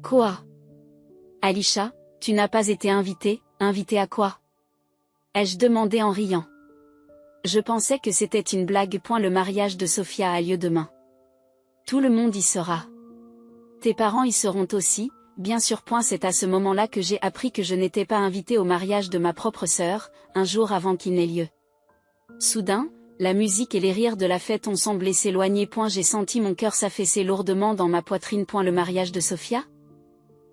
Quoi? Alisha, tu n'as pas été invitée, invitée à quoi? Ai-je demandé en riant. Je pensais que c'était une blague. Le mariage de Sophia a lieu demain. Tout le monde y sera. Tes parents y seront aussi, bien sûr. C'est à ce moment-là que j'ai appris que je n'étais pas invitée au mariage de ma propre sœur, un jour avant qu'il n'ait lieu. Soudain, la musique et les rires de la fête ont semblé s'éloigner. J'ai senti mon cœur s'affaisser lourdement dans ma poitrine. Le mariage de Sophia?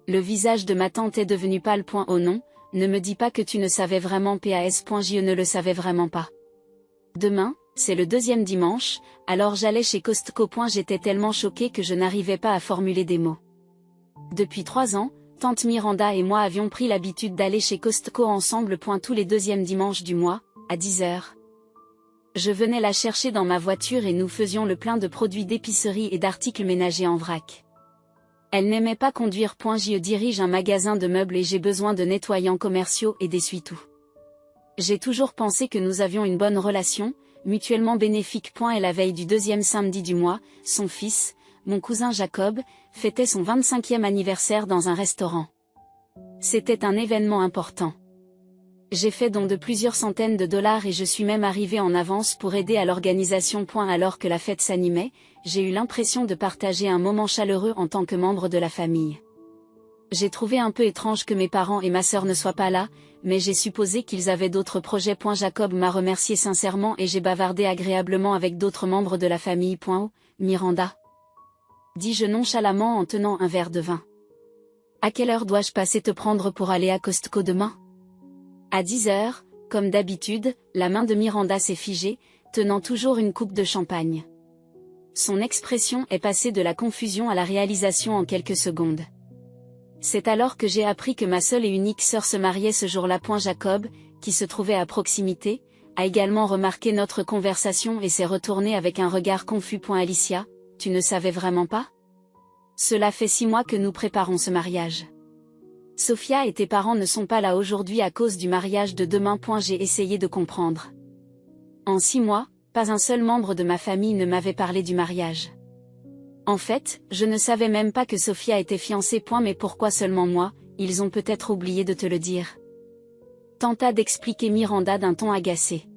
Le visage de ma tante est devenu pâle. Oh non, ne me dis pas que tu ne savais vraiment. Je ne le savais vraiment pas. Demain, c'est le deuxième dimanche, alors j'allais chez Costco. J'étais tellement choquée que je n'arrivais pas à formuler des mots. Depuis 3 ans, tante Miranda et moi avions pris l'habitude d'aller chez Costco ensemble. Tous les deuxièmes dimanches du mois, à 10 heures. Je venais la chercher dans ma voiture et nous faisions le plein de produits d'épicerie et d'articles ménagers en vrac. Elle n'aimait pas conduire. Je dirige un magasin de meubles et j'ai besoin de nettoyants commerciaux et d'essuie-tout. J'ai toujours pensé que nous avions une bonne relation, mutuellement bénéfique. Et la veille du deuxième samedi du mois, son fils, mon cousin Jacob, fêtait son 25e anniversaire dans un restaurant. C'était un événement important. J'ai fait don de plusieurs centaines de dollars et je suis même arrivée en avance pour aider à l'organisation. Alors que la fête s'animait, j'ai eu l'impression de partager un moment chaleureux en tant que membre de la famille. J'ai trouvé un peu étrange que mes parents et ma sœur ne soient pas là, mais j'ai supposé qu'ils avaient d'autres projets. Jacob m'a remercié sincèrement et j'ai bavardé agréablement avec d'autres membres de la famille. Oh, Miranda, dis-je nonchalamment en tenant un verre de vin. À quelle heure dois-je passer te prendre pour aller à Costco demain? À 10 heures, comme d'habitude, la main de Miranda s'est figée, tenant toujours une coupe de champagne. Son expression est passée de la confusion à la réalisation en quelques secondes. C'est alors que j'ai appris que ma seule et unique sœur se mariait ce jour-là. Jacob, qui se trouvait à proximité, a également remarqué notre conversation et s'est retourné avec un regard confus. Alicia, tu ne savais vraiment pas? Cela fait 6 mois que nous préparons ce mariage. Sophia et tes parents ne sont pas là aujourd'hui à cause du mariage de demain. J'ai essayé de comprendre. En 6 mois, pas un seul membre de ma famille ne m'avait parlé du mariage. En fait, je ne savais même pas que Sophia était fiancée. Mais pourquoi seulement moi? Ils ont peut-être oublié de te le dire. Tenta d'expliquer Miranda d'un ton agacé.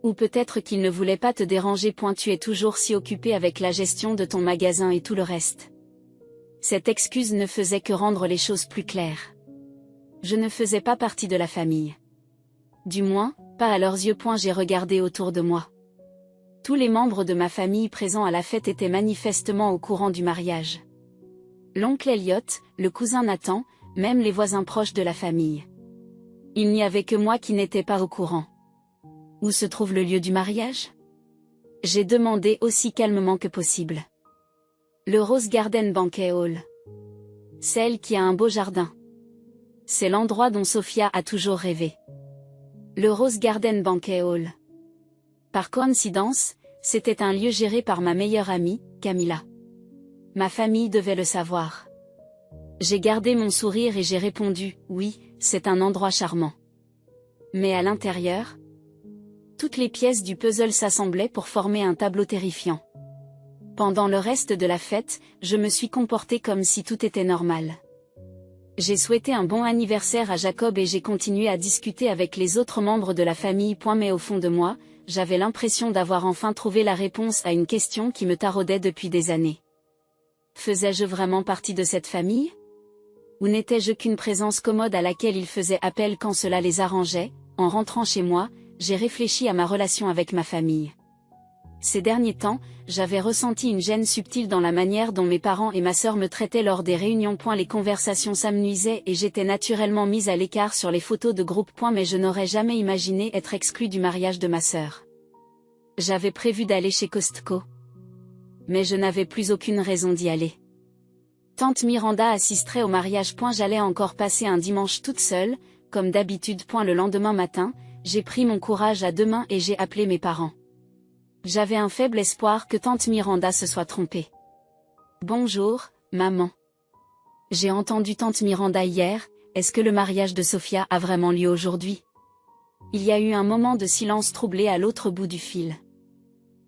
Ou peut-être qu'ils ne voulaient pas te déranger. Tu es toujours si occupé avec la gestion de ton magasin et tout le reste. Cette excuse ne faisait que rendre les choses plus claires. Je ne faisais pas partie de la famille. Du moins, pas à leurs yeux. J'ai regardé autour de moi. Tous les membres de ma famille présents à la fête étaient manifestement au courant du mariage. L'oncle Elliot, le cousin Nathan, même les voisins proches de la famille. Il n'y avait que moi qui n'étais pas au courant. Où se trouve le lieu du mariage? J'ai demandé aussi calmement que possible. Le Rose Garden Banquet Hall. Celle qui a un beau jardin. C'est l'endroit dont Sophia a toujours rêvé. Le Rose Garden Banquet Hall. Par coïncidence, c'était un lieu géré par ma meilleure amie, Camilla. Ma famille devait le savoir. J'ai gardé mon sourire et j'ai répondu, oui, c'est un endroit charmant. Mais à l'intérieur, toutes les pièces du puzzle s'assemblaient pour former un tableau terrifiant. Pendant le reste de la fête, je me suis comportée comme si tout était normal. J'ai souhaité un bon anniversaire à Jacob et j'ai continué à discuter avec les autres membres de la famille. Mais au fond de moi, j'avais l'impression d'avoir enfin trouvé la réponse à une question qui me taraudait depuis des années. Faisais-je vraiment partie de cette famille? Ou n'étais-je qu'une présence commode à laquelle ils faisaient appel quand cela les arrangeait? En rentrant chez moi, j'ai réfléchi à ma relation avec ma famille. Ces derniers temps, j'avais ressenti une gêne subtile dans la manière dont mes parents et ma sœur me traitaient lors des réunions. Les conversations s'amenuisaient et j'étais naturellement mise à l'écart sur les photos de groupe. Mais je n'aurais jamais imaginé être exclue du mariage de ma sœur. J'avais prévu d'aller chez Costco. Mais je n'avais plus aucune raison d'y aller. Tante Miranda assisterait au mariage. J'allais encore passer un dimanche toute seule, comme d'habitude. Le lendemain matin, j'ai pris mon courage à deux mains et j'ai appelé mes parents. J'avais un faible espoir que tante Miranda se soit trompée. Bonjour, maman. J'ai entendu tante Miranda hier, est-ce que le mariage de Sophia a vraiment lieu aujourd'hui? Il y a eu un moment de silence troublé à l'autre bout du fil.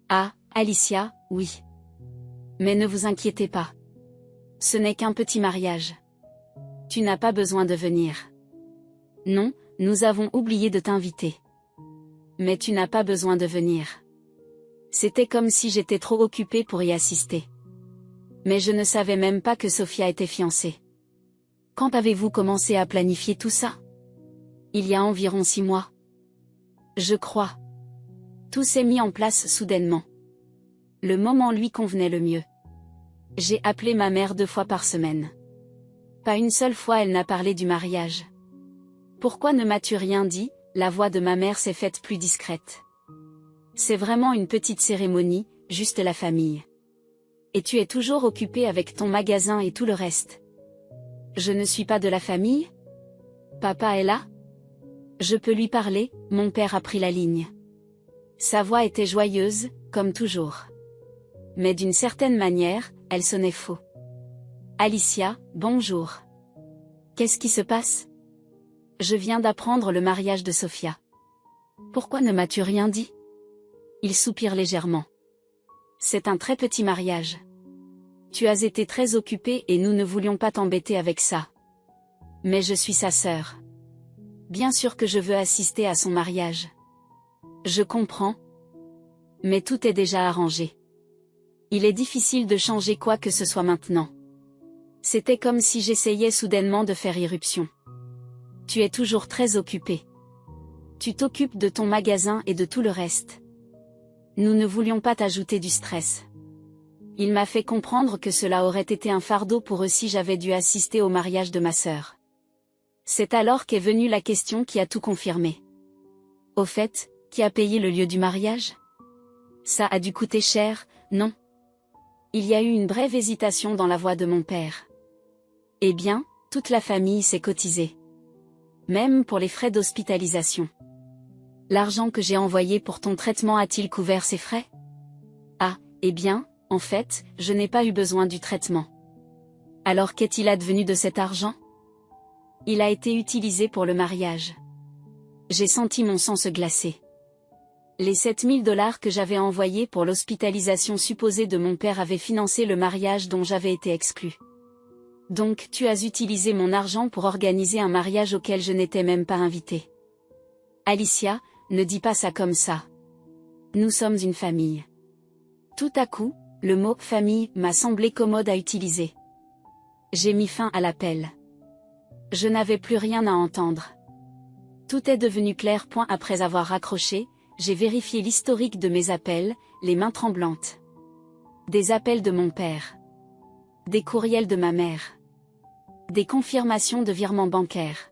Ah, Alicia, oui. Mais ne vous inquiétez pas. Ce n'est qu'un petit mariage. Tu n'as pas besoin de venir. Non, nous avons oublié de t'inviter. Mais tu n'as pas besoin de venir. C'était comme si j'étais trop occupée pour y assister. Mais je ne savais même pas que Sophia était fiancée. Quand avez-vous commencé à planifier tout ça? Il y a environ 6 mois. Je crois. Tout s'est mis en place soudainement. Le moment lui convenait le mieux. J'ai appelé ma mère 2 fois par semaine. Pas une seule fois elle n'a parlé du mariage. Pourquoi ne m'as-tu rien dit? La voix de ma mère s'est faite plus discrète. C'est vraiment une petite cérémonie, juste la famille. Et tu es toujours occupée avec ton magasin et tout le reste. Je ne suis pas de la famille? Papa est là? Je peux lui parler? Mon père a pris la ligne. Sa voix était joyeuse, comme toujours. Mais d'une certaine manière, elle sonnait faux. Alicia, bonjour. Qu'est-ce qui se passe? Je viens d'apprendre le mariage de Sophia. Pourquoi ne m'as-tu rien dit? Il soupire légèrement. C'est un très petit mariage. Tu as été très occupée et nous ne voulions pas t'embêter avec ça. Mais je suis sa sœur. Bien sûr que je veux assister à son mariage. Je comprends. Mais tout est déjà arrangé. Il est difficile de changer quoi que ce soit maintenant. C'était comme si j'essayais soudainement de faire irruption. Tu es toujours très occupé. Tu t'occupes de ton magasin et de tout le reste. Nous ne voulions pas t'ajouter du stress. Il m'a fait comprendre que cela aurait été un fardeau pour eux si j'avais dû assister au mariage de ma sœur. C'est alors qu'est venue la question qui a tout confirmé. Au fait, qui a payé le lieu du mariage? Ça a dû coûter cher, non? Il y a eu une brève hésitation dans la voix de mon père. Eh bien, toute la famille s'est cotisée. Même pour les frais d'hospitalisation. L'argent que j'ai envoyé pour ton traitement a-t-il couvert ces frais? Ah, eh bien, en fait, je n'ai pas eu besoin du traitement. Alors qu'est-il advenu de cet argent? Il a été utilisé pour le mariage. J'ai senti mon sang se glacer. Les 7 000 $ que j'avais envoyés pour l'hospitalisation supposée de mon père avaient financé le mariage dont j'avais été exclue. Donc tu as utilisé mon argent pour organiser un mariage auquel je n'étais même pas invitée. Alicia, ne dis pas ça comme ça. Nous sommes une famille. Tout à coup, le mot « famille » m'a semblé commode à utiliser. J'ai mis fin à l'appel. Je n'avais plus rien à entendre. Tout est devenu clair. Après avoir raccroché, j'ai vérifié l'historique de mes appels, les mains tremblantes. Des appels de mon père. Des courriels de ma mère. Des confirmations de virements bancaires.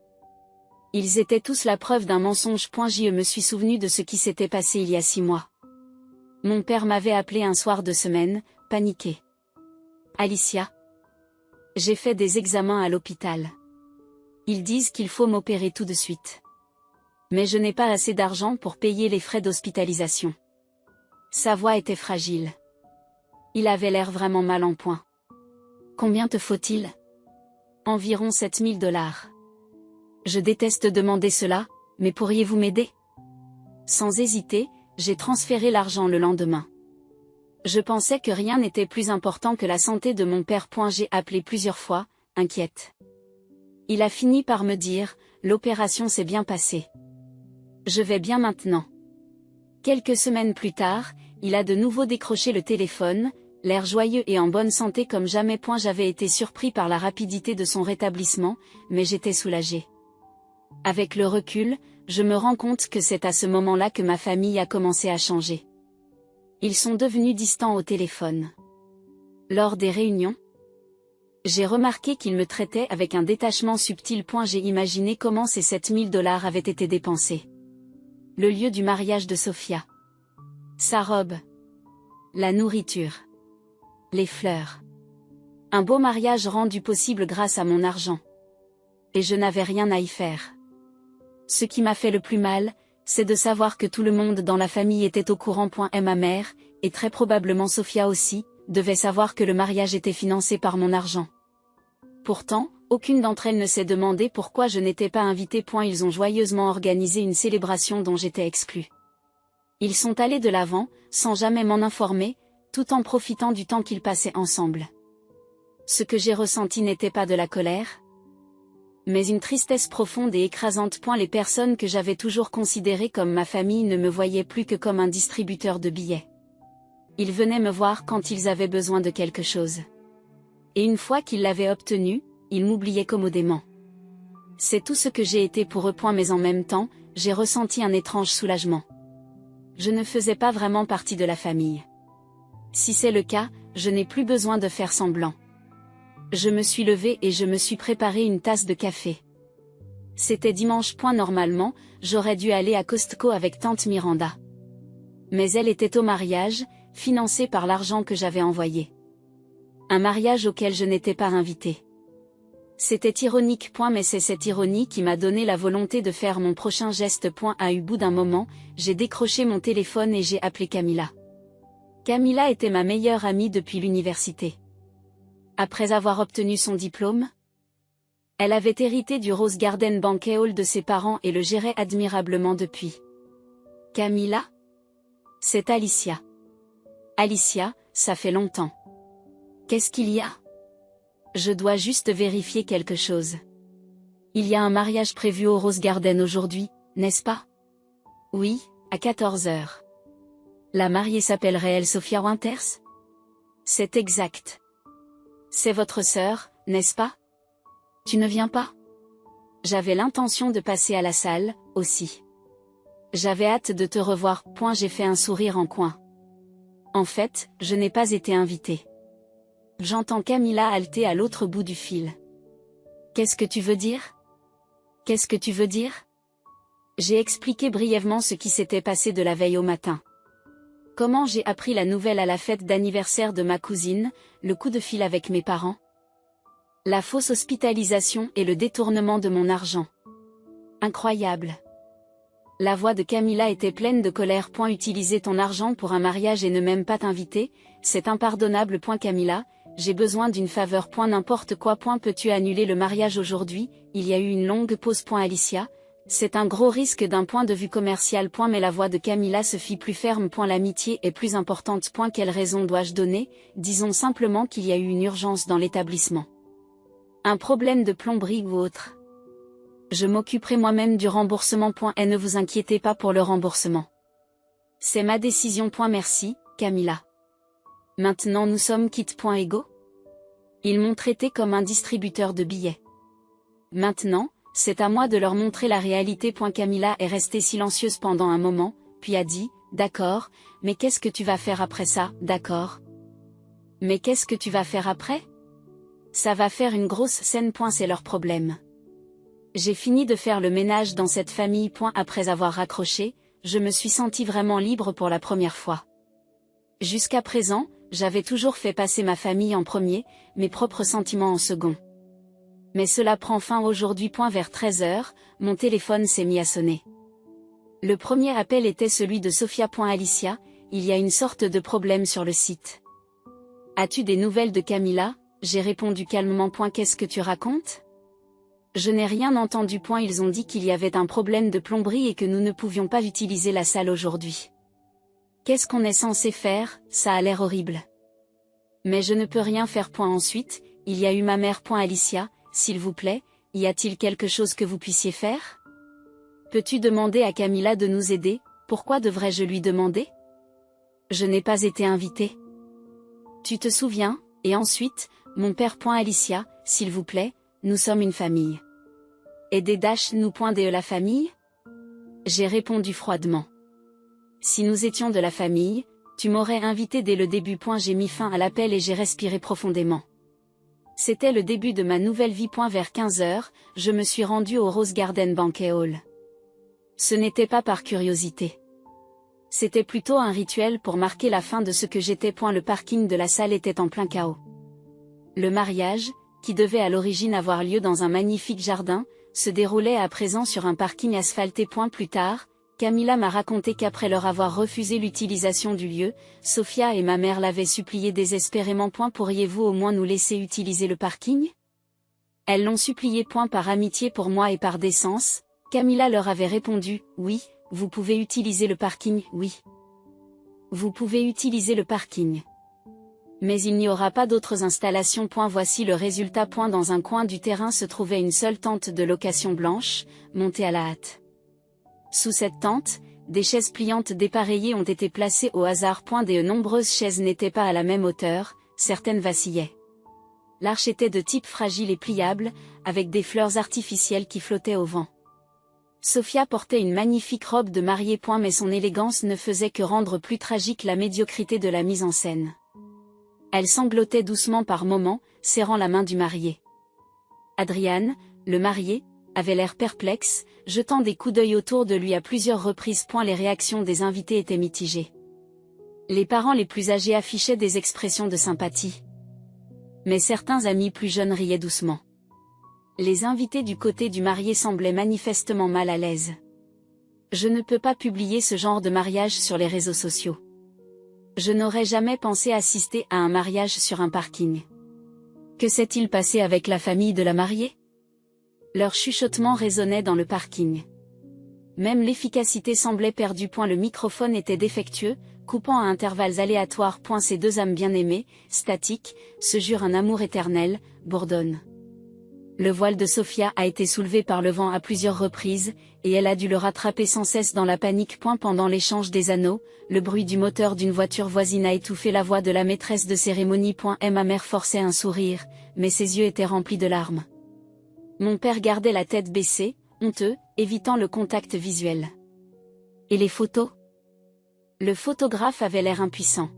Ils étaient tous la preuve d'un mensonge. Je me suis souvenu de ce qui s'était passé il y a 6 mois. Mon père m'avait appelé un soir de semaine, paniqué. Alicia. J'ai fait des examens à l'hôpital. Ils disent qu'il faut m'opérer tout de suite. Mais je n'ai pas assez d'argent pour payer les frais d'hospitalisation. Sa voix était fragile. Il avait l'air vraiment mal en point. Combien te faut-il? Environ 7 000 $. Je déteste demander cela, mais pourriez-vous m'aider? Sans hésiter, j'ai transféré l'argent le lendemain. Je pensais que rien n'était plus important que la santé de mon père. J'ai appelé plusieurs fois, inquiète. Il a fini par me dire, l'opération s'est bien passée. Je vais bien maintenant. Quelques semaines plus tard, il a de nouveau décroché le téléphone, l'air joyeux et en bonne santé comme jamais. J'avais été surpris par la rapidité de son rétablissement, mais j'étais soulagé. Avec le recul, je me rends compte que c'est à ce moment-là que ma famille a commencé à changer. Ils sont devenus distants au téléphone. Lors des réunions, j'ai remarqué qu'ils me traitaient avec un détachement subtil. J'ai imaginé comment ces 7 000 $ avaient été dépensés. Le lieu du mariage de Sophia. Sa robe. La nourriture. Les fleurs. Un beau mariage rendu possible grâce à mon argent. Et je n'avais rien à y faire. Ce qui m'a fait le plus mal, c'est de savoir que tout le monde dans la famille était au courant. Et ma mère, et très probablement Sophia aussi, devait savoir que le mariage était financé par mon argent. Pourtant, aucune d'entre elles ne s'est demandé pourquoi je n'étais pas invitée. Ils ont joyeusement organisé une célébration dont j'étais exclue. Ils sont allés de l'avant, sans jamais m'en informer, tout en profitant du temps qu'ils passaient ensemble. Ce que j'ai ressenti n'était pas de la colère, mais une tristesse profonde et écrasante. Les personnes que j'avais toujours considérées comme ma famille ne me voyaient plus que comme un distributeur de billets. Ils venaient me voir quand ils avaient besoin de quelque chose. Et une fois qu'ils l'avaient obtenu, ils m'oubliaient commodément. C'est tout ce que j'ai été pour eux. Mais en même temps, j'ai ressenti un étrange soulagement. Je ne faisais pas vraiment partie de la famille. Si c'est le cas, je n'ai plus besoin de faire semblant. Je me suis levée et je me suis préparé une tasse de café. C'était dimanche. Normalement, j'aurais dû aller à Costco avec tante Miranda. Mais elle était au mariage, financé par l'argent que j'avais envoyé. Un mariage auquel je n'étais pas invitée. C'était ironique. Mais c'est cette ironie qui m'a donné la volonté de faire mon prochain geste. À bout d'un moment, j'ai décroché mon téléphone et j'ai appelé Camilla. Camilla était ma meilleure amie depuis l'université. Après avoir obtenu son diplôme, elle avait hérité du Rose Garden Banquet Hall de ses parents et le gérait admirablement depuis. Camilla? C'est Alicia. Alicia, ça fait longtemps. Qu'est-ce qu'il y a? Je dois juste vérifier quelque chose. Il y a un mariage prévu au Rose Garden aujourd'hui, n'est-ce pas? Oui, à 14 h. La mariée s'appellerait Sophia Winters? C'est exact. C'est votre sœur, n'est-ce pas? Tu ne viens pas? J'avais l'intention de passer à la salle, aussi. J'avais hâte de te revoir. J'ai fait un sourire en coin. En fait, je n'ai pas été invitée. J'entends Camilla halter à l'autre bout du fil. Qu'est-ce que tu veux dire? Qu'est-ce que tu veux dire? J'ai expliqué brièvement ce qui s'était passé de la veille au matin. Comment j'ai appris la nouvelle à la fête d'anniversaire de ma cousine, le coup de fil avec mes parents, la fausse hospitalisation et le détournement de mon argent. Incroyable. La voix de Camilla était pleine de colère. Utiliser ton argent pour un mariage et ne même pas t'inviter, c'est impardonnable. Camilla, j'ai besoin d'une faveur. N'importe quoi. Peux-tu annuler le mariage aujourd'hui? Il y a eu une longue pause. Alicia, c'est un gros risque d'un point de vue commercial. Mais la voix de Camilla se fit plus ferme. L'amitié est plus importante. Quelle raison dois-je donner? Disons simplement qu'il y a eu une urgence dans l'établissement. Un problème de plomberie ou autre. Je m'occuperai moi-même du remboursement. Et ne vous inquiétez pas pour le remboursement. C'est ma décision. Merci, Camilla. Maintenant nous sommes quittes. Égaux? Ils m'ont traité comme un distributeur de billets. Maintenant, c'est à moi de leur montrer la réalité. Camilla est restée silencieuse pendant un moment, puis a dit, d'accord, mais qu'est-ce que tu vas faire après ça? D'accord. Mais qu'est-ce que tu vas faire après? Ça va faire une grosse scène. C'est leur problème. J'ai fini de faire le ménage dans cette famille. Après avoir raccroché, je me suis sentie vraiment libre pour la première fois. Jusqu'à présent, j'avais toujours fait passer ma famille en premier, mes propres sentiments en second. Mais cela prend fin aujourd'hui. Vers 13 h, mon téléphone s'est mis à sonner. Le premier appel était celui de Sophia. Alicia, il y a une sorte de problème sur le site. As-tu des nouvelles de Camilla? J'ai répondu calmement. Qu'est-ce que tu racontes? Je n'ai rien entendu. Ils ont dit qu'il y avait un problème de plomberie et que nous ne pouvions pas utiliser la salle aujourd'hui. Qu'est-ce qu'on est censé faire? Ça a l'air horrible. Mais je ne peux rien faire. Ensuite, il y a eu ma mère. Alicia, s'il vous plaît, y a-t-il quelque chose que vous puissiez faire? Peux-tu demander à Camilla de nous aider? Pourquoi devrais-je lui demander? Je n'ai pas été invitée. Tu te souviens? Et ensuite, mon père. Alicia, s'il vous plaît, nous sommes une famille. Aidez-nous. De la famille? J'ai répondu froidement. Si nous étions de la famille, tu m'aurais invité dès le début. J'ai mis fin à l'appel et j'ai respiré profondément. C'était le début de ma nouvelle vie. Vers 15 h, je me suis rendue au Rose Garden Banquet Hall. Ce n'était pas par curiosité. C'était plutôt un rituel pour marquer la fin de ce que j'étais. Le parking de la salle était en plein chaos. Le mariage, qui devait à l'origine avoir lieu dans un magnifique jardin, se déroulait à présent sur un parking asphalté. Plus tard, Camilla m'a raconté qu'après leur avoir refusé l'utilisation du lieu, Sophia et ma mère l'avaient supplié désespérément. Pourriez-vous au moins nous laisser utiliser le parking? Elles l'ont supplié. Par amitié pour moi et par décence, Camilla leur avait répondu, oui, vous pouvez utiliser le parking, oui. Vous pouvez utiliser le parking. Mais il n'y aura pas d'autres installations. Voici le résultat. Dans un coin du terrain se trouvait une seule tente de location blanche, montée à la hâte. Sous cette tente, des chaises pliantes dépareillées ont été placées au hasard. De nombreuses chaises n'étaient pas à la même hauteur, certaines vacillaient. L'arche était de type fragile et pliable, avec des fleurs artificielles qui flottaient au vent. Sophia portait une magnifique robe de mariée. Mais son élégance ne faisait que rendre plus tragique la médiocrité de la mise en scène. Elle sanglotait doucement par moments, serrant la main du marié. Adrian, le marié, avait l'air perplexe, jetant des coups d'œil autour de lui à plusieurs reprises. Les réactions des invités étaient mitigées. Les parents les plus âgés affichaient des expressions de sympathie. Mais certains amis plus jeunes riaient doucement. Les invités du côté du marié semblaient manifestement mal à l'aise. Je ne peux pas publier ce genre de mariage sur les réseaux sociaux. Je n'aurais jamais pensé assister à un mariage sur un parking. Que s'est-il passé avec la famille de la mariée? Leur chuchotement résonnait dans le parking. Même l'efficacité semblait perdue. Le microphone était défectueux, coupant à intervalles aléatoires. Ces deux âmes bien-aimées, statiques, se jurent un amour éternel, bourdonnent. Le voile de Sophia a été soulevé par le vent à plusieurs reprises, et elle a dû le rattraper sans cesse dans la panique. Pendant l'échange des anneaux, le bruit du moteur d'une voiture voisine a étouffé la voix de la maîtresse de cérémonie. Ma mère forçait un sourire, mais ses yeux étaient remplis de larmes. Mon père gardait la tête baissée, honteux, évitant le contact visuel. Et les photos? Le photographe avait l'air impuissant.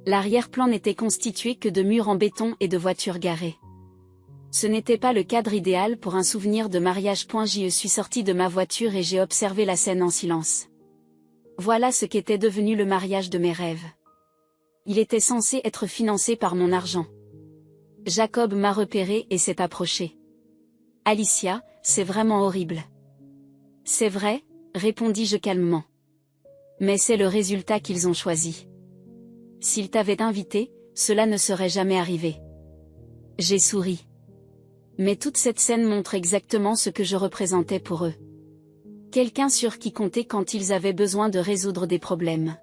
L'arrière-plan n'était constitué que de murs en béton et de voitures garées. Ce n'était pas le cadre idéal pour un souvenir de mariage. Je suis sorti de ma voiture et j'ai observé la scène en silence. Voilà ce qu'était devenu le mariage de mes rêves. Il était censé être financé par mon argent. Jacob m'a repéré et s'est approché. Alicia, c'est vraiment horrible. C'est vrai, répondis-je calmement. Mais c'est le résultat qu'ils ont choisi. S'ils t'avaient invité, cela ne serait jamais arrivé. J'ai souri. Mais toute cette scène montre exactement ce que je représentais pour eux. Quelqu'un sur qui compter quand ils avaient besoin de résoudre des problèmes.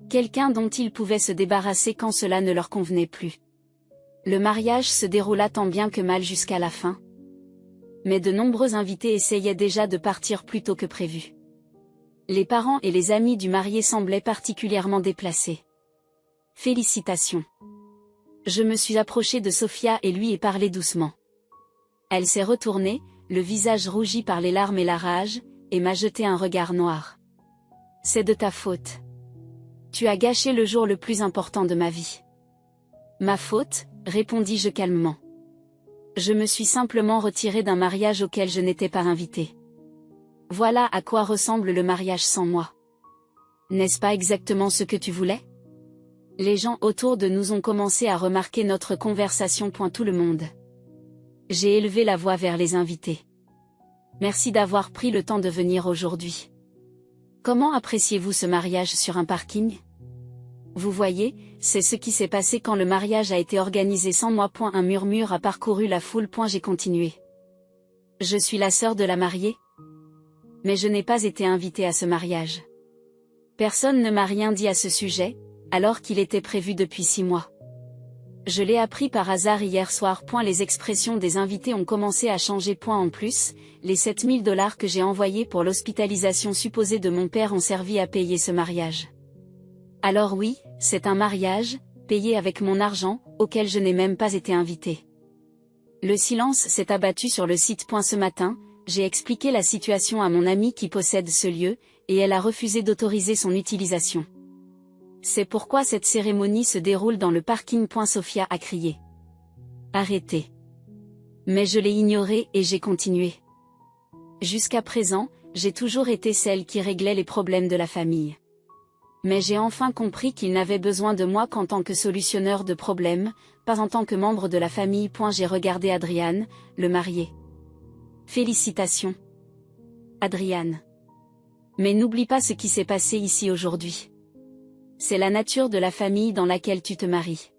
Quelqu'un dont ils pouvaient se débarrasser quand cela ne leur convenait plus. Le mariage se déroula tant bien que mal jusqu'à la fin. Mais de nombreux invités essayaient déjà de partir plus tôt que prévu. Les parents et les amis du marié semblaient particulièrement déplacés. Félicitations. Je me suis approché de Sophia et lui ai parlé doucement. Elle s'est retournée, le visage rougi par les larmes et la rage, et m'a jeté un regard noir. C'est de ta faute. Tu as gâché le jour le plus important de ma vie. Ma faute, répondis-je calmement. Je me suis simplement retiré d'un mariage auquel je n'étais pas invité. Voilà à quoi ressemble le mariage sans moi. N'est-ce pas exactement ce que tu voulais? Les gens autour de nous ont commencé à remarquer notre conversation. Tout le monde. J'ai élevé la voix vers les invités. Merci d'avoir pris le temps de venir aujourd'hui. Comment appréciez-vous ce mariage sur un parking? Vous voyez, c'est ce qui s'est passé quand le mariage a été organisé sans moi. Un murmure a parcouru la foule. J'ai continué. Je suis la sœur de la mariée. Mais je n'ai pas été invitée à ce mariage. Personne ne m'a rien dit à ce sujet, alors qu'il était prévu depuis 6 mois. Je l'ai appris par hasard hier soir. Les expressions des invités ont commencé à changer. En plus, les 7 000 $ que j'ai envoyés pour l'hospitalisation supposée de mon père ont servi à payer ce mariage. Alors oui, c'est un mariage, payé avec mon argent, auquel je n'ai même pas été invitée. Le silence s'est abattu sur le site. Ce matin, j'ai expliqué la situation à mon amie qui possède ce lieu, et elle a refusé d'autoriser son utilisation. C'est pourquoi cette cérémonie se déroule dans le parking. Sophia a crié. Arrêtez. Mais je l'ai ignoré et j'ai continué. Jusqu'à présent, j'ai toujours été celle qui réglait les problèmes de la famille. Mais j'ai enfin compris qu'il n'avait besoin de moi qu'en tant que solutionneur de problèmes, pas en tant que membre de la famille. J'ai regardé Adrian, le marié. Félicitations. Adrian. Mais n'oublie pas ce qui s'est passé ici aujourd'hui. C'est la nature de la famille dans laquelle tu te maries.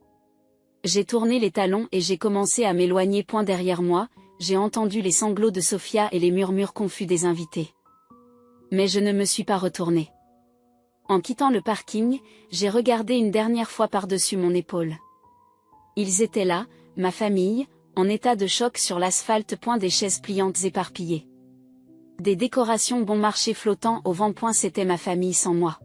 J'ai tourné les talons et j'ai commencé à m'éloigner. Derrière moi, j'ai entendu les sanglots de Sophia et les murmures confus des invités. Mais je ne me suis pas retournée. En quittant le parking, j'ai regardé une dernière fois par-dessus mon épaule. Ils étaient là, ma famille, en état de choc sur l'asphalte. Des chaises pliantes éparpillées. Des décorations bon marché flottant au vent. C'était ma famille sans moi.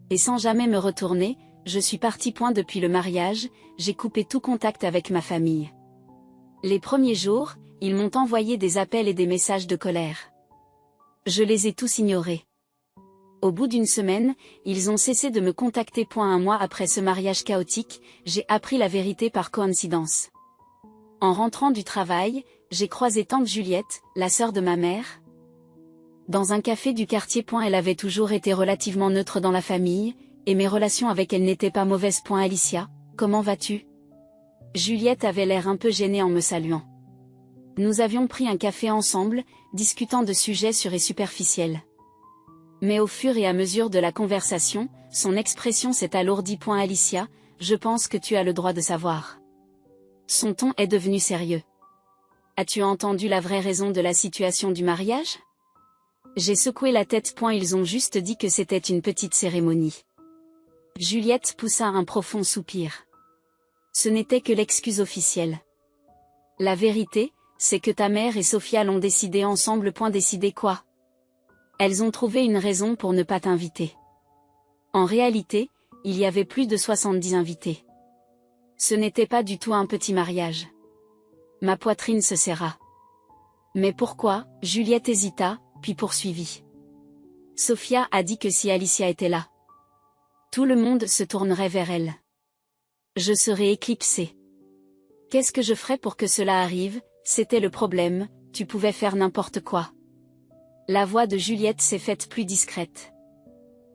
Et sans jamais me retourner, je suis parti. Depuis le mariage, j'ai coupé tout contact avec ma famille. Les premiers jours, ils m'ont envoyé des appels et des messages de colère. Je les ai tous ignorés. Au bout d'une semaine, ils ont cessé de me contacter. Un mois après ce mariage chaotique, j'ai appris la vérité par coïncidence. En rentrant du travail, j'ai croisé tante Juliette, la sœur de ma mère, dans un café du quartier. Elle avait toujours été relativement neutre dans la famille, et mes relations avec elle n'étaient pas mauvaises. Alicia, comment vas-tu? Juliette avait l'air un peu gênée en me saluant. Nous avions pris un café ensemble, discutant de sujets sûrs et superficiels. Mais au fur et à mesure de la conversation, son expression s'est alourdie. Alicia, je pense que tu as le droit de savoir. Son ton est devenu sérieux. As-tu entendu la vraie raison de la situation du mariage? J'ai secoué la tête. Ils ont juste dit que c'était une petite cérémonie. Juliette poussa un profond soupir. Ce n'était que l'excuse officielle. La vérité, c'est que ta mère et Sophia l'ont décidé ensemble. Décider quoi? Elles ont trouvé une raison pour ne pas t'inviter. En réalité, il y avait plus de 70 invités. Ce n'était pas du tout un petit mariage. Ma poitrine se serra. Mais pourquoi? Juliette hésita, puis poursuivit. Sophia a dit que si Alicia était là, tout le monde se tournerait vers elle. Je serais éclipsée. Qu'est-ce que je ferais pour que cela arrive? C'était le problème, tu pouvais faire n'importe quoi. La voix de Juliette s'est faite plus discrète.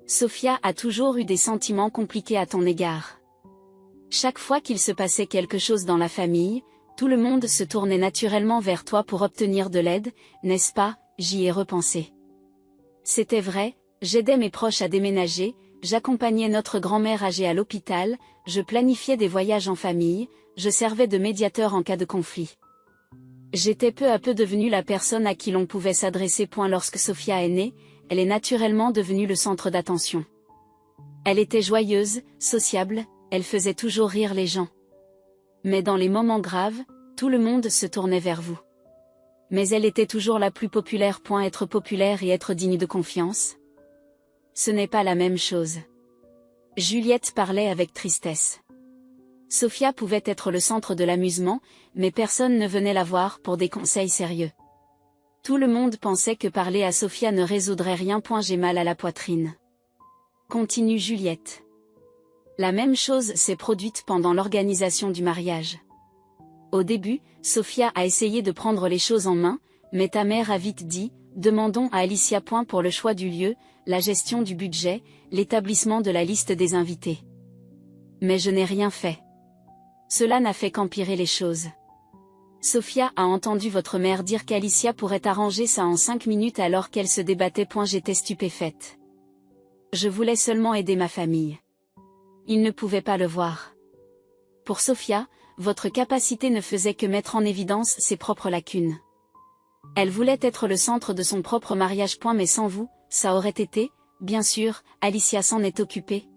Sophia a toujours eu des sentiments compliqués à ton égard. Chaque fois qu'il se passait quelque chose dans la famille, tout le monde se tournait naturellement vers toi pour obtenir de l'aide, n'est-ce pas? J'y ai repensé. C'était vrai, j'aidais mes proches à déménager, j'accompagnais notre grand-mère âgée à l'hôpital, je planifiais des voyages en famille, je servais de médiateur en cas de conflit. J'étais peu à peu devenue la personne à qui l'on pouvait s'adresser. Lorsque Sophia est née, elle est naturellement devenue le centre d'attention. Elle était joyeuse, sociable, elle faisait toujours rire les gens. Mais dans les moments graves, tout le monde se tournait vers vous. Mais elle était toujours la plus populaire. Être populaire et être digne de confiance, ce n'est pas la même chose. Juliette parlait avec tristesse. Sophia pouvait être le centre de l'amusement, mais personne ne venait la voir pour des conseils sérieux. Tout le monde pensait que parler à Sophia ne résoudrait rien. J'ai mal à la poitrine. Continue Juliette. La même chose s'est produite pendant l'organisation du mariage. Au début, Sophia a essayé de prendre les choses en main, mais ta mère a vite dit, demandons à Alicia. Pour le choix du lieu, la gestion du budget, l'établissement de la liste des invités. Mais je n'ai rien fait. Cela n'a fait qu'empirer les choses. Sophia a entendu votre mère dire qu'Alicia pourrait arranger ça en 5 minutes alors qu'elle se débattait. J'étais stupéfaite. Je voulais seulement aider ma famille. Il ne pouvait pas le voir. Pour Sophia, votre capacité ne faisait que mettre en évidence ses propres lacunes. Elle voulait être le centre de son propre mariage. Mais sans vous, ça aurait été, bien sûr, Alicia s'en est occupée.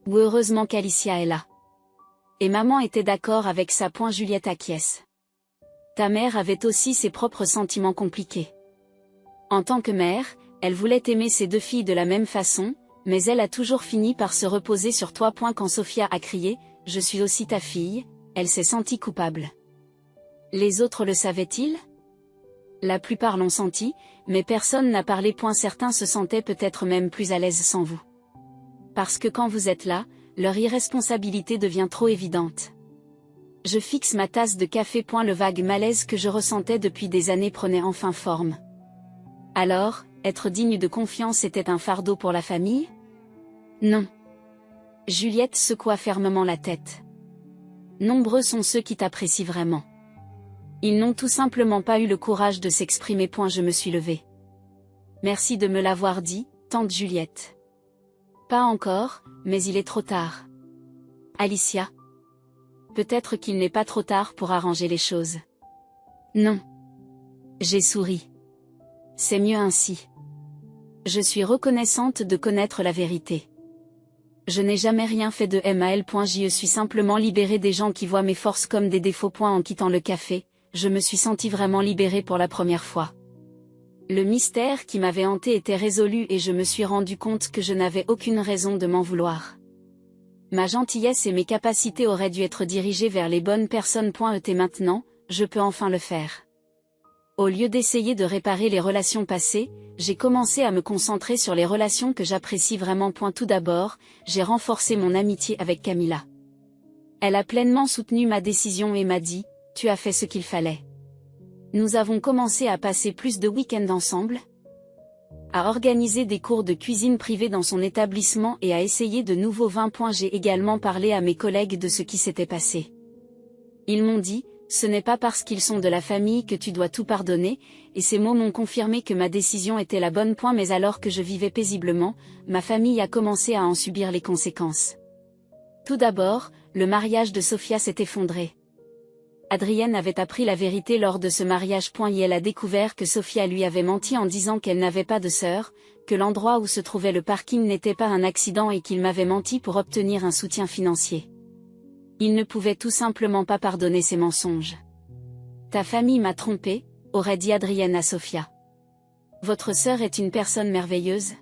Ou heureusement qu'Alicia est là. Et maman était d'accord avec ça. Juliette acquiesce. Ta mère avait aussi ses propres sentiments compliqués. En tant que mère, elle voulait aimer ses 2 filles de la même façon, mais elle a toujours fini par se reposer sur toi. Quand Sophia a crié « Je suis aussi ta fille », elle s'est sentie coupable. Les autres le savaient-ils? La plupart l'ont senti, mais personne n'a parlé. Certains se sentaient peut-être même plus à l'aise sans vous. Parce que quand vous êtes là, leur irresponsabilité devient trop évidente. Je fixe ma tasse de café. Le vague malaise que je ressentais depuis des années prenait enfin forme. Alors, être digne de confiance était un fardeau pour la famille? Non. Juliette secoua fermement la tête. Nombreux sont ceux qui t'apprécient vraiment. Ils n'ont tout simplement pas eu le courage de s'exprimer. Je me suis levée. Merci de me l'avoir dit, tante Juliette. Pas encore, mais il est trop tard. Alicia. Peut-être qu'il n'est pas trop tard pour arranger les choses. Non. J'ai souri. C'est mieux ainsi. Je suis reconnaissante de connaître la vérité. Je n'ai jamais rien fait de mal. Je suis simplement libérée des gens qui voient mes forces comme des défauts. En quittant le café, je me suis sentie vraiment libérée pour la première fois. Le mystère qui m'avait hantée était résolu et je me suis rendu compte que je n'avais aucune raison de m'en vouloir. Ma gentillesse et mes capacités auraient dû être dirigées vers les bonnes personnes. Et maintenant, je peux enfin le faire. Au lieu d'essayer de réparer les relations passées, j'ai commencé à me concentrer sur les relations que j'apprécie vraiment. Tout d'abord, j'ai renforcé mon amitié avec Camilla. Elle a pleinement soutenu ma décision et m'a dit « Tu as fait ce qu'il fallait ». Nous avons commencé à passer plus de week-ends ensemble, à organiser des cours de cuisine privés dans son établissement et à essayer de nouveaux vins. J'ai également parlé à mes collègues de ce qui s'était passé. Ils m'ont dit « Ce n'est pas parce qu'ils sont de la famille que tu dois tout pardonner », et ces mots m'ont confirmé que ma décision était la bonne. Mais alors que je vivais paisiblement, ma famille a commencé à en subir les conséquences. Tout d'abord, le mariage de Sophia s'est effondré. Adrienne avait appris la vérité lors de ce mariage. Et elle a découvert que Sophia lui avait menti en disant qu'elle n'avait pas de sœur, que l'endroit où se trouvait le parking n'était pas un accident et qu'il m'avait menti pour obtenir un soutien financier. Il ne pouvait tout simplement pas pardonner ces mensonges. « Ta famille m'a trompé », aurait dit Adrienne à Sophia. « Votre sœur est une personne merveilleuse.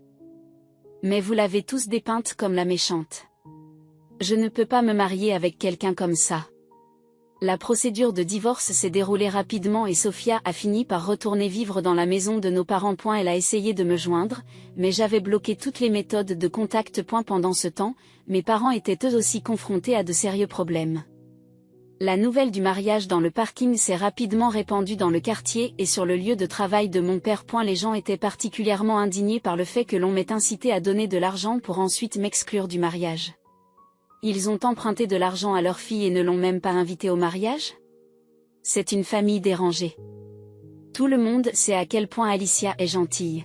Mais vous l'avez tous dépeinte comme la méchante. Je ne peux pas me marier avec quelqu'un comme ça. » La procédure de divorce s'est déroulée rapidement et Sophia a fini par retourner vivre dans la maison de nos parents. Elle a essayé de me joindre, mais j'avais bloqué toutes les méthodes de contact. Pendant ce temps, mes parents étaient eux aussi confrontés à de sérieux problèmes. La nouvelle du mariage dans le parking s'est rapidement répandue dans le quartier et sur le lieu de travail de mon père. Les gens étaient particulièrement indignés par le fait que l'on m'ait incité à donner de l'argent pour ensuite m'exclure du mariage. Ils ont emprunté de l'argent à leur fille et ne l'ont même pas invitée au mariage? C'est une famille dérangée. Tout le monde sait à quel point Alicia est gentille.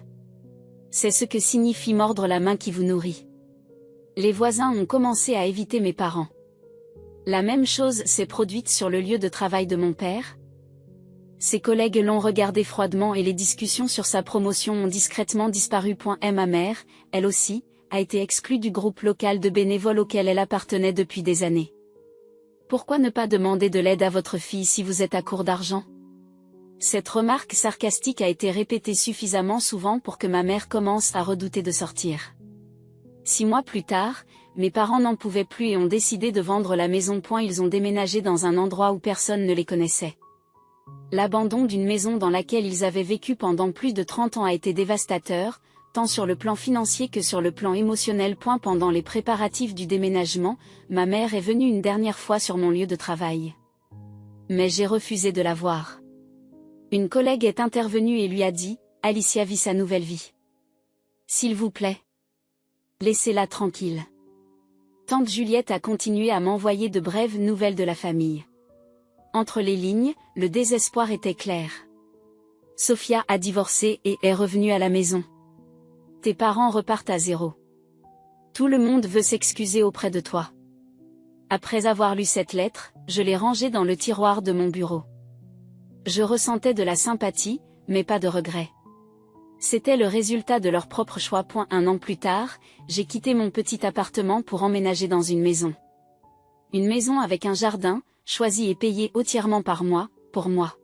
C'est ce que signifie mordre la main qui vous nourrit. Les voisins ont commencé à éviter mes parents. La même chose s'est produite sur le lieu de travail de mon père. Ses collègues l'ont regardé froidement et les discussions sur sa promotion ont discrètement disparu. Ma mère, elle aussi, a été exclue du groupe local de bénévoles auquel elle appartenait depuis des années. Pourquoi ne pas demander de l'aide à votre fille si vous êtes à court d'argent? Cette remarque sarcastique a été répétée suffisamment souvent pour que ma mère commence à redouter de sortir. 6 mois plus tard, mes parents n'en pouvaient plus et ont décidé de vendre la maison. Ils ont déménagé dans un endroit où personne ne les connaissait. L'abandon d'une maison dans laquelle ils avaient vécu pendant plus de 30 ans a été dévastateur, tant sur le plan financier que sur le plan émotionnel. Pendant les préparatifs du déménagement, ma mère est venue une dernière fois sur mon lieu de travail. Mais j'ai refusé de la voir. Une collègue est intervenue et lui a dit « Alicia vit sa nouvelle vie. S'il vous plaît, laissez-la tranquille. » Tante Juliette a continué à m'envoyer de brèves nouvelles de la famille. Entre les lignes, le désespoir était clair. Sophia a divorcé et est revenue à la maison. Tes parents repartent à zéro. Tout le monde veut s'excuser auprès de toi. Après avoir lu cette lettre, je l'ai rangée dans le tiroir de mon bureau. Je ressentais de la sympathie, mais pas de regret. C'était le résultat de leur propre choix. 1 an plus tard, j'ai quitté mon petit appartement pour emménager dans une maison. Une maison avec un jardin, choisi et payé entièrement par moi, pour moi.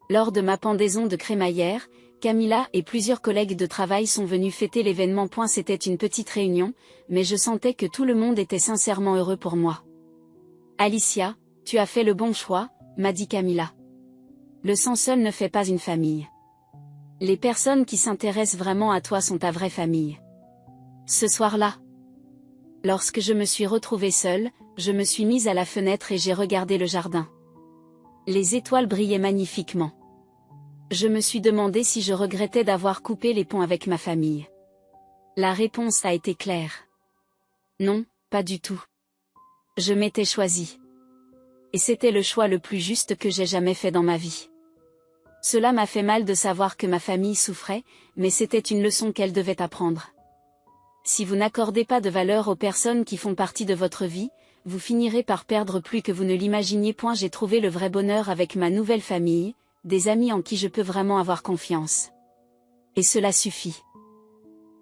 Lors de ma pendaison de crémaillère, Camilla et plusieurs collègues de travail sont venus fêter l'événement. C'était une petite réunion, mais je sentais que tout le monde était sincèrement heureux pour moi. Alicia, tu as fait le bon choix, m'a dit Camilla. Le sang seul ne fait pas une famille. Les personnes qui s'intéressent vraiment à toi sont ta vraie famille. Ce soir-là, lorsque je me suis retrouvée seule, je me suis mise à la fenêtre et j'ai regardé le jardin. Les étoiles brillaient magnifiquement. Je me suis demandé si je regrettais d'avoir coupé les ponts avec ma famille. La réponse a été claire. Non, pas du tout. Je m'étais choisie. Et c'était le choix le plus juste que j'ai jamais fait dans ma vie. Cela m'a fait mal de savoir que ma famille souffrait, mais c'était une leçon qu'elle devait apprendre. Si vous n'accordez pas de valeur aux personnes qui font partie de votre vie, vous finirez par perdre plus que vous ne l'imaginiez. J'ai trouvé le vrai bonheur avec ma nouvelle famille, des amis en qui je peux vraiment avoir confiance. Et cela suffit.